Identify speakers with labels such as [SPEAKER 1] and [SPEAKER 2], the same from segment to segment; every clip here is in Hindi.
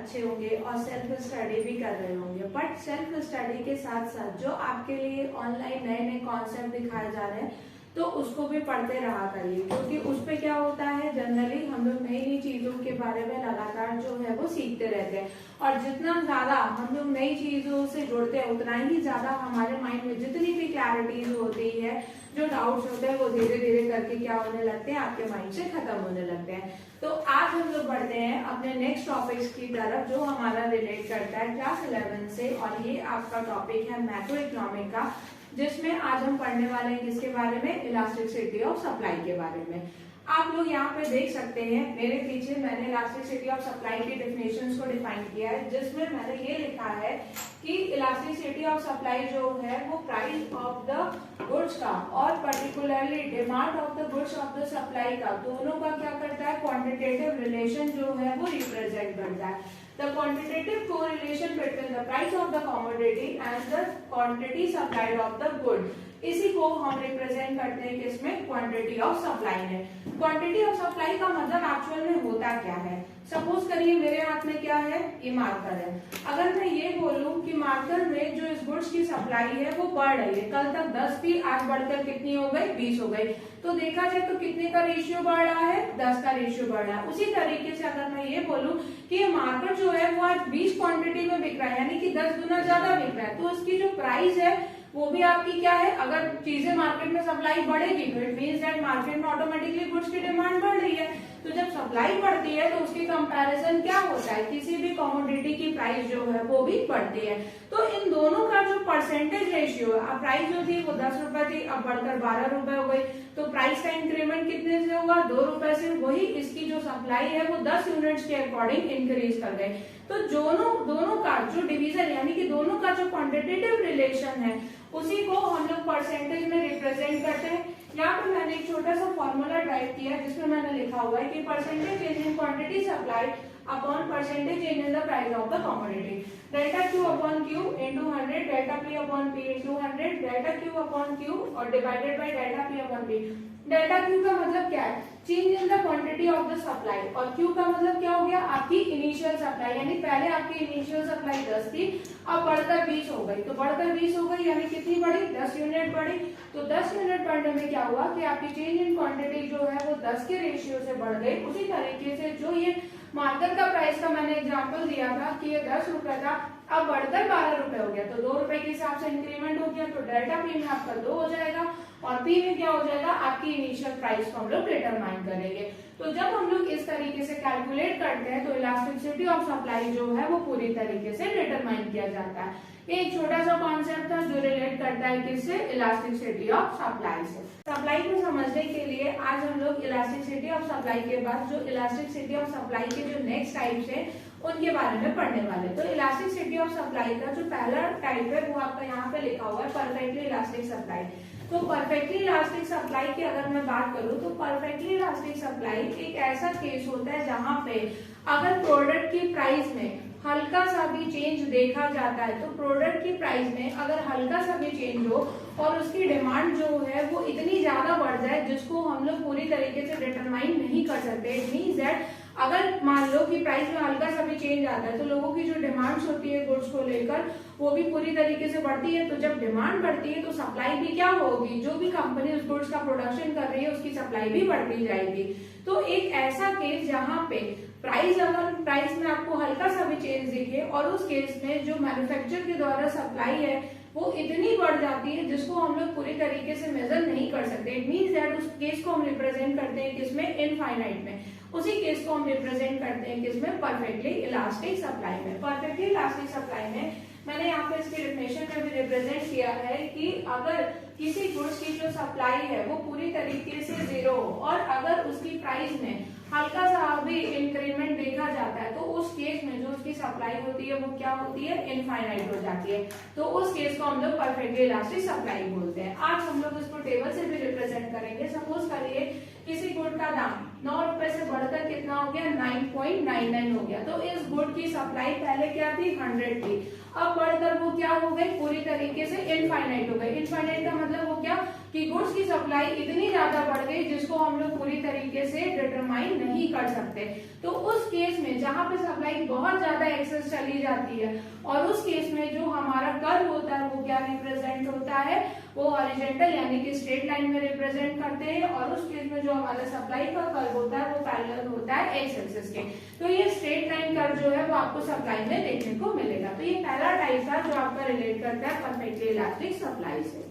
[SPEAKER 1] अच्छे होंगे और सेल्फ स्टडी भी कर रहे होंगे, बट सेल्फ स्टडी के साथ साथ जो आपके लिए ऑनलाइन नए नए कॉन्सेप्ट दिखाए जा रहे हैं तो उसको भी पढ़ते रहा करिए, क्योंकि उस पे क्या होता है जनरली हम लोग नई नई चीजों के बारे में लगातार जो है वो सीखते रहते हैं, और जितना ज्यादा हम लोग नई चीजों से जुड़ते हैं उतना ही ज्यादा हमारे माइंड में जितनी भी क्लैरिटीज होती है, जो डाउट्स होते हैं वो धीरे धीरे करके क्या होने लगते हैं, आपके माइंड से खत्म होने लगते हैं। तो आज हम लोग बढ़ते हैं अपने नेक्स्ट टॉपिक्स की तरफ जो हमारा रिलेट करता है क्लास 11 से, और ये आपका टॉपिक है मैक्रो इकोनॉमिक का, जिसमें आज हम पढ़ने वाले हैं किसके बारे में, इलास्टिसिटी ऑफ सप्लाई के बारे में। आप लोग यहाँ पे देख सकते हैं मेरे पीछे मैंने इलास्टिसिटी ऑफ सप्लाई की डेफिनेशंस को डिफाइन किया है, जिसमें मैंने ये लिखा है कि इलास्टिसिटी ऑफ सप्लाई जो है वो प्राइस ऑफ द गुड्स का और particularly demand of the goods of the supply का, दोनों का क्या करता है, क्वांटिटेटिव रिलेशन जो है वो रिप्रेजेंट करता है। The quantitative correlation between the price of the commodity and the quantity supplied of the good, इसी को हम रिप्रेजेंट करते हैं किसमें, क्वांटिटी ऑफ सप्लाई में। क्वांटिटी ऑफ सप्लाई का मतलब एक्चुअल में होता क्या है, सपोज करिए मेरे हाथ में क्या है, ये मार्कर है। अगर मैं ये बोलूं कि मार्कर में जो इस गुड्स की सप्लाई है वो बढ़ रही है, कल तक 10 थी आज बढ़कर कितनी हो गई, 20 हो गई, तो देखा जाए तो कितने का रेशियो बढ़ रहा है, 10 का रेशियो बढ़ रहा है। उसी तरीके से अगर मैं ये बोलूं कि ये मार्कर जो है वो आज 20 क्वांटिटी में बिक रहा है, यानी कि 10 गुना ज्यादा बिक रहा है, तो इसकी जो प्राइस है वो भी आपकी क्या है, अगर चीजें मार्केट में सप्लाई बढ़ेगी तो इट मींस दैट मार्केट में ऑटोमेटिकली गुड्स की डिमांड बढ़ रही है। तो जब सप्लाई बढ़ती है तो उसके कंपैरिजन क्या होता है, किसी भी कमोडिटी की प्राइस जो है वो भी बढ़ती है। तो इन दोनों का जो परसेंटेज रेशियो है, अब प्राइस जो थी वो 10 रुपए थी, अब बढ़कर 12 रुपए हो गई, तो प्राइस का इंक्रीमेंट कितने से होगा, 2 रुपए से, वही इसकी जो सप्लाई है वो 10 यूनिट्स के अकॉर्डिंग इंक्रीज कर गए। तो दोनों का जो डिवीजन यानी कि दोनों का जो क्वांटिटेटिव रिलेशन है उसी को हम लोग परसेंटेज में रिप्रेजेंट करते हैं। यहाँ पे मैंने एक छोटा सा फॉर्मूला टाइप किया जिसमें मैंने लिखा हुआ है कि percentage change in quantity supply upon percentage change in the price of the commodity, delta Q upon Q into 100, delta P upon P into 100, delta Q upon Q और divided by delta P upon P. Delta Q का मतलब क्या है, change in the quantity of the supply, और क्यू का मतलब क्या हो गया, आपकी इनिशियल सप्लाई, यानी पहले आपकी इनिशियल सप्लाई 10 थी अब बढ़कर 20 हो गई, तो बढ़कर 20 हो गई यानी कितनी बढ़ी, 10 यूनिट बढ़ी। तो 10 यूनिट बढ़ने में क्या हुआ कि आपकी चेंज इन क्वांटिटी जो है वो 10 के रेशियो से बढ़ गई। उसी तरीके से जो ये मार्कर का प्राइस का मैंने एग्जांपल दिया था कि ये 10 रुपए था, अब बढ़कर 12 रुपए हो गया, तो 2 रुपए के हिसाब से इंक्रीमेंट हो गया, तो डेल्टा पी में आपका 2 हो जाएगा और पी में क्या हो जाएगा, आपकी इनिशियल प्राइस को हम लोग डिटरमाइन करेंगे। तो जब हम लोग इस तरीके से कैलकुलेट करते हैं तो इलास्टिसिटी ऑफ सप्लाई जो है वो पूरी तरीके से डिटरमाइन किया जाता है। ये एक छोटा सा कॉन्सेप्ट था जो रिलेट करता है किससे, इलास्टिसिटी ऑफ सप्लाई से। सप्लाई को समझने के लिए आज हम लोग इलास्टिसिटी ऑफ सप्लाई के बाद जो इलास्टिसिटी ऑफ सप्लाई के जो नेक्स्ट टाइप्स है उनके बारे में पढ़ने वाले। तो इलास्टिसिटी ऑफ सप्लाई का जो पहला टाइप है वो आपका यहाँ पे लिखा हुआ है परफेक्टली इलास्टिक सप्लाई। तो परफेक्टली इलास्टिक सप्लाई की अगर मैं बात करूँ तो परफेक्टली इलास्टिक सप्लाई एक ऐसा केस होता है जहाँ पे अगर प्रोडक्ट की प्राइस में हल्का सा भी चेंज देखा जाता है, तो प्रोडक्ट की प्राइस में अगर हल्का सा भी चेंज हो और उसकी डिमांड जो है वो इतनी ज्यादा बढ़ जाए जिसको हम लोग पूरी तरीके से डिटरमाइन नहीं कर सकते, इट मींस दैट अगर मान लो कि प्राइस में हल्का सा भी चेंज आता है तो लोगों की जो डिमांड्स होती है गुड्स को लेकर वो भी पूरी तरीके से बढ़ती है। तो जब डिमांड बढ़ती है तो सप्लाई भी क्या होगी, जो भी कंपनी उस गुड्स का प्रोडक्शन कर रही है उसकी सप्लाई भी बढ़ती जाएगी। तो एक ऐसा केस जहाँ पे अगर प्राइस में आपको हल्का सा भी चेंज दिखे और उस केस में जो मैन्युफैक्चर के द्वारा सप्लाई है वो इतनी बढ़ जाती है जिसको हम लोग पूरी तरीके से मेजर नहीं कर सकते, इट मींस दैट उस केस को हम रिप्रेजेंट करते हैं किसमें, इनफाइनाइट में। उसी केस को हम रिप्रेजेंट करते हैं किसमें, परफेक्टली इलास्टिक सप्लाई में। परफेक्टली इलास्टिक सप्लाई में मैंने यहाँ पे इसकी डेफिनेशन में भी रिप्रेजेंट किया है कि अगर किसी गुड्स की जो सप्लाई है वो पूरी तरीके से जीरो हो और अगर उसकी प्राइस में हल्का सा भी इंक्रीमेंट देखा जाता है तो उस केस में जो उसकी सप्लाई होती है वो क्या होती है, इनफाइनाइट हो जाती है। तो उस केस को हम लोग परफेक्टली इलास्टिक सप्लाई बोलते हैं। आज हम लोग इसको टेबल से भी रिप्रेजेंट करेंगे। सपोज करिए किसी गुड का दाम 9 रुपए से बढ़कर कितना हो गया, 9.99 हो गया, तो इस गुड की सप्लाई पहले क्या थी, 100 थी, अब बढ़कर वो क्या हो गई, पूरी तरीके से इनफाइनाइट हो गई। इनफाइनाइट का मतलब वो क्या, कि गुड्स की सप्लाई इतनी ज्यादा बढ़ गई जिसको हम लोग पूरी तरीके से डिटरमाइन नहीं कर सकते। तो उस केस में जहां पे सप्लाई बहुत ज्यादा एक्सेस चली जाती है और उस केस में जो हमारा कर्व होता है वो क्या रिप्रेजेंट होता है, वो हॉरिजॉन्टल यानी कि स्ट्रेट लाइन में रिप्रेजेंट करते हैं, और उस केस में जो हमारा सप्लाई का कर्व होता है वो पैरेलल होता है एक्स एक्सिस के। तो ये स्ट्रेट लाइन कर्व जो है वो आपको सप्लाई में देखने को मिलेगा। तो ये पहला टाइप था जो आपका रिलेट करता है परफेक्टली इलास्टिक सप्लाई से।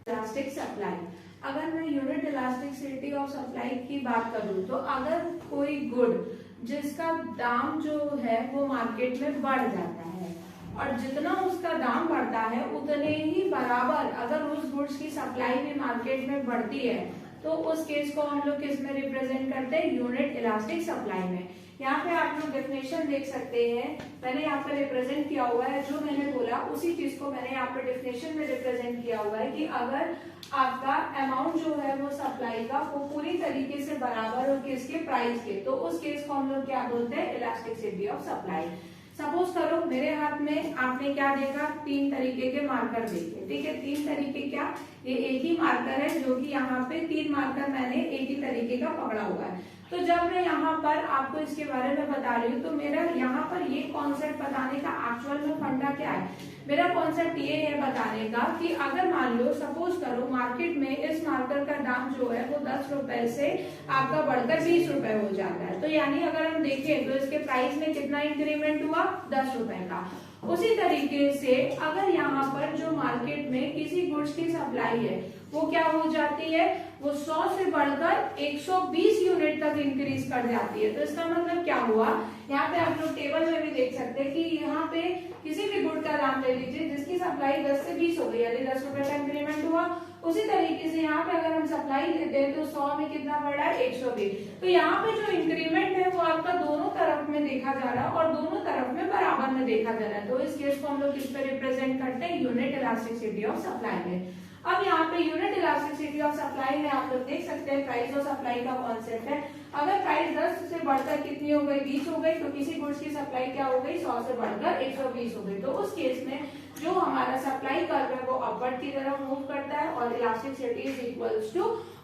[SPEAKER 1] इलास्टिक सप्लाई, अगर मैं यूनिट इलास्टिसिटी ऑफ सप्लाई की बात करूं तो अगर कोई गुड जिसका दाम जो है वो मार्केट में बढ़ जाता है और जितना उसका दाम बढ़ता है उतने ही बराबर अगर उस गुड्स की सप्लाई भी मार्केट में बढ़ती है तो उस केस को हम लोग किस में रिप्रेजेंट करते हैं, यूनिट इलास्टिक सप्लाई में। यहाँ पे आप लोग डेफिनेशन देख सकते हैं, मैंने यहाँ पे रिप्रेजेंट किया हुआ है, जो मैंने बोला उसी चीज को मैंने यहाँ पे डेफिनेशन में रिप्रेजेंट किया हुआ है कि अगर आपका अमाउंट जो है वो सप्लाई का वो पूरी तरीके से बराबर हो किसके, प्राइस के, तो उस केस को हम लोग क्या बोलते हैं, इलास्टिसिटी ऑफ सप्लाई। सपोज करो मेरे हाथ में आपने क्या देखा, 3 तरीके के मार्कर देखे, ठीक है, 3 तरीके क्या, ये एक ही मार्कर है जो कि यहाँ पे 3 मार्कर मैंने एक ही तरीके का पकड़ा हुआ है। तो जब मैं यहाँ पर आपको इसके बारे में बता रही हूँ तो मेरा यहाँ पर ये कॉन्सेप्ट बताने का एक्चुअल में फंडा क्या है, मेरा कॉन्सेप्ट ये है बताने का कि अगर मान लो सपोज करो मार्केट में इस मार्कर का दाम जो है वो 10 रुपए से आपका बढ़कर 20 रुपए हो जाता है, तो यानी अगर हम देखें तो इसके प्राइस में कितना इंक्रीमेंट हुआ, 10 रुपए का। उसी तरीके से अगर यहाँ पर जो मार्केट में किसी गुड्स की सप्लाई है वो क्या हो जाती है, वो 100 से बढ़कर 120 यूनिट तक इंक्रीज कर जाती है। तो इसका मतलब क्या हुआ, यहाँ पे आप लोग टेबल में भी देख सकते हैं कि यहाँ पे किसी भी गुड का दाम ले लीजिए जिसकी सप्लाई 10 से 20 हो गई, यानी 10 रुपए का इंक्रीमेंट हुआ। उसी तरीके से यहाँ पे अगर हम सप्लाई लेते हैं तो 100 में कितना बढ़ा है, 120। तो यहाँ पे जो इंक्रीमेंट है वो आपका दोनों तरफ में देखा जा रहा है और दोनों तरफ में बराबर में देखा जा रहा है। तो इस केस को हम लोग किस पे रिप्रेजेंट करते हैं, यूनिट इलास्टिसिटी ऑफ सप्लाई में। अब यहाँ पे यूनिट इलास्टिसिटी ऑफ सप्लाई में आप लोग देख सकते हैं प्राइस ऑफ सप्लाई का कॉन्सेप्ट है। अगर प्राइस 10 से बढ़कर कितनी हो गई, 20 हो गई, तो किसी गुड्स की सप्लाई क्या हो गई, 100 से बढ़कर 120 हो गई। तो उस केस में जो हमारा सप्लाई कर्व है वो अपवर्ड की तरफ मूव करता है और इलास्टिसिटी इज इक्वल्स टू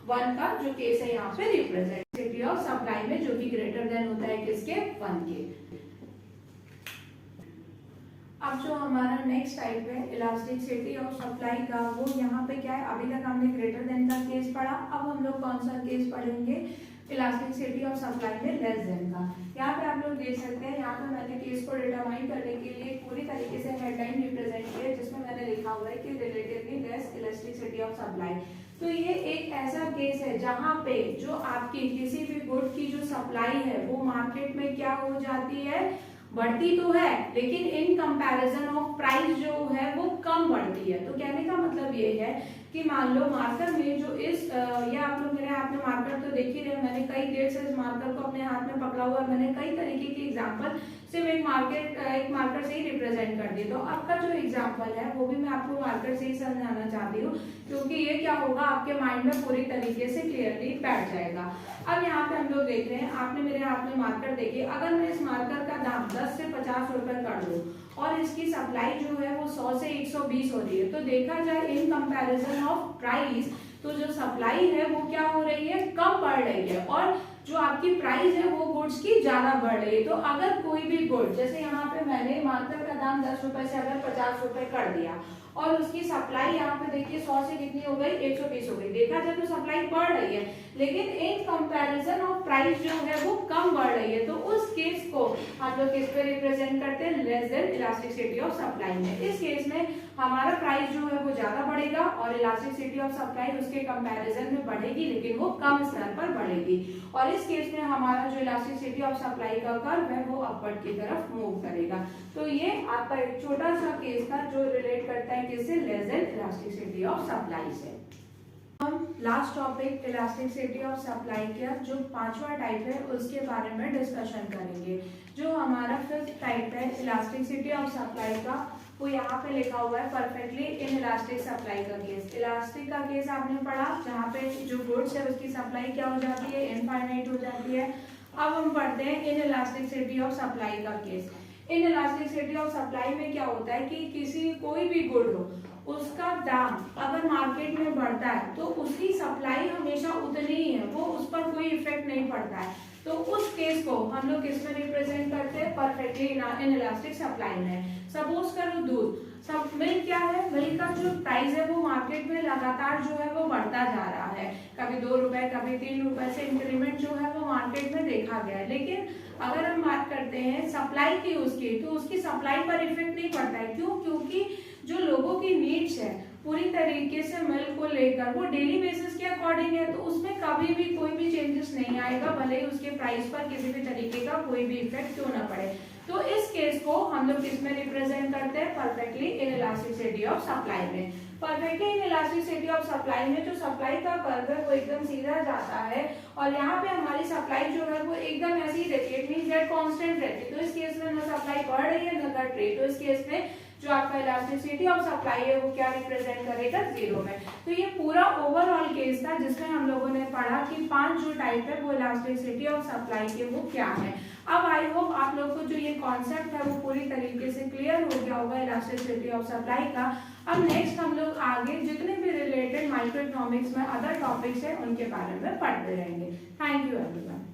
[SPEAKER 1] 1 का जो केस है यहाँ पे रिप्रेजेंटेटिविटी ऑफ सप्लाई में, जो कि ग्रेटर देन होता है किसके, 1 के। अब जो हमारा नेक्स्ट टाइप है इलास्टिसिटी ऑफ सप्लाई का, वो यहाँ पे क्या है, अभी तक हमने ग्रेटर देन का केस पढ़ा, अब हम लोग कौन सा केस पढ़ेंगे, इलास्टिसिटी ऑफ सप्लाई में लेस देन का। यहाँ पे आप लोग देख सकते हैं, यहाँ पे मैंने केस को डिटरमाइन करने के लिए पूरी तरीके से हेडलाइन रिप्रेजेंट की है जिसमें मैंने लिखा हुआ है कि relatively less elasticity of supply. तो ये एक ऐसा केस है जहाँ पे जो आपकी किसी भी गुड की जो सप्लाई है वो मार्केट में क्या हो जाती है, बढ़ती तो है लेकिन इन कंपैरिजन ऑफ प्राइस जो है वो कम बढ़ती है। तो कहने का मतलब ये है कि मान लो मार्कर में जो या आप लोग मेरे हाथ में मार्कर तो देख ही रहे, मैंने कई देर से इस मार्कर को अपने हाथ में पकड़ा हुआ है, मैंने कई तरीके के एग्जांपल सिर्फ एक मार्कर से ही रिप्रेजेंट कर दिए। तो आपका जो एग्जांपल है वो भी मैं आपको मार्कर से ही समझाना चाहती हूँ क्योंकि ये क्या होगा आपके माइंड में पूरी तरीके से क्लियरली बैठ जाएगा। अब यहाँ पे हम लोग देख रहे हैं, आपने मेरे हाथ में मार्कर देखे, अगर मैं इस मार्कर का दाम 10 से 50 रुपए कर दूं और इसकी सप्लाई जो है वो 100 से 120 हो रही है, तो देखा जाए इन कंपैरिजन ऑफ प्राइस तो जो सप्लाई है वो क्या हो रही है, कम बढ़ रही है और जो आपकी प्राइस है वो गुड्स की ज्यादा बढ़ रही है। तो अगर कोई भी गुड, जैसे यहाँ पे मैंने मार्कर का दाम 10 रुपए से अगर 50 रुपए कर दिया और उसकी सप्लाई यहाँ पे देखिए 100 से कितनी हो गई, 120 हो गई, देखा जाए तो सप्लाई बढ़ रही है लेकिन इन कंपैरिजन ऑफ प्राइस जो है वो कम बढ़ रही है। तो उस केस को हम लोग किस पे रिप्रेजेंट करते हैं, less than elasticity of supply में। इस केस में हमारा प्राइस जो है वो ज्यादा बढ़ेगा और इलास्टिसिटी ऑफ सप्लाई उसके कंपैरिजन में बढ़ेगी लेकिन वो कम स्तर पर बढ़ेगी और इस केस में हमारा जो इलास्टिसिटी ऑफ सप्लाई का कर्व है वो अपवर्ड की तरफ मूव करेगा। तो ये आपका एक छोटा सा केस था जो रिलेट करता है किससे, less than elasticity of supply से। हम last topic elasticity of supply का जो 5वां टाइप है उसके बारे में डिस्कशन करेंगे। जो हमारा 5th टाइप है इलास्टिसिटी ऑफ सप्लाई का, वो यहाँ पे लिखा हुआ है परफेक्टली इन इलास्टिक सप्लाई का केस। इलास्टिक का केस आपने पढ़ा जहाँ पे जो गुड्स है उसकी सप्लाई क्या हो जाती है, इनफाइनाइट हो जाती है। अब हम पढ़ते हैं इन इलास्टिसिटी ऑफ सप्लाई का case. In elasticity of supply में क्या होता है कि किसी कोई भी गुड हो उसका दाम अगर मार्केट में बढ़ता है तो उसकी सप्लाई हमेशा उतनी ही है, वो उस पर कोई इफेक्ट नहीं पड़ता है। तो उस केस को हम लोग किस में रिप्रेजेंट करते हैं? परफेक्टली इनइलास्टिक सप्लाई में। सपोज करो दूध, सब मिल्क क्या है, मिल्क का जो प्राइस है वो मार्केट में लगातार जो है वो बढ़ता जा रहा है, कभी 2 रुपए कभी 3 रुपए से इंक्रीमेंट जो है वो मार्केट में देखा गया है। लेकिन अगर हम बात करते हैं सप्लाई की उसकी, तो उसकी सप्लाई पर इफेक्ट नहीं पड़ता है। क्यों? क्योंकि जो लोगों की नीड्स है पूरी तरीके से मिल्क को लेकर वो डेली बेसिस के अकॉर्डिंग है, तो उसमें कभी भी कोई भी चेंजेस नहीं आएगा, भले ही उसके प्राइस पर किसी भी तरीके का कोई भी इफेक्ट क्यों ना पड़े। तो इस केस को हम लोग किसमें रिप्रेजेंट करते हैं? परफेक्टली इनइलास्टिसिटी ऑफ सप्लाई में। परफेक्टली इनइलास्टिसिटी ऑफ सप्लाई में जो सप्लाई का कर्व है वो एकदम सीधा जाता है और यहाँ पे हमारी सप्लाई जो है वो एकदम ऐसी ही रहती है, इट मींस दैट कांस्टेंट रहती है। तो इस केस में ना सप्लाई बढ़ रही है ना घट रही है, तो इस केस में जो आपका इलास्टिसिटी ऑफ सप्लाई है वो क्या रिप्रेजेंट करेगा? 0 में। तो ये पूरा ओवरऑल केस था जिसमें हम लोगों ने पढ़ा कि 5 जो टाइप है वो इलास्टिसिटी ऑफ सप्लाई के वो क्या है। अब आई होप आप लोग को जो ये कॉन्सेप्ट है वो पूरी तरीके से क्लियर हो गया होगा इलास्टिसिटी ऑफ सप्लाई का। अब नेक्स्ट हम लोग आगे जितने भी रिलेटेड माइक्रो इकोनॉमिक्स में अदर टॉपिक्स है उनके बारे में पढ़ते रहेंगे। Thank you everyone.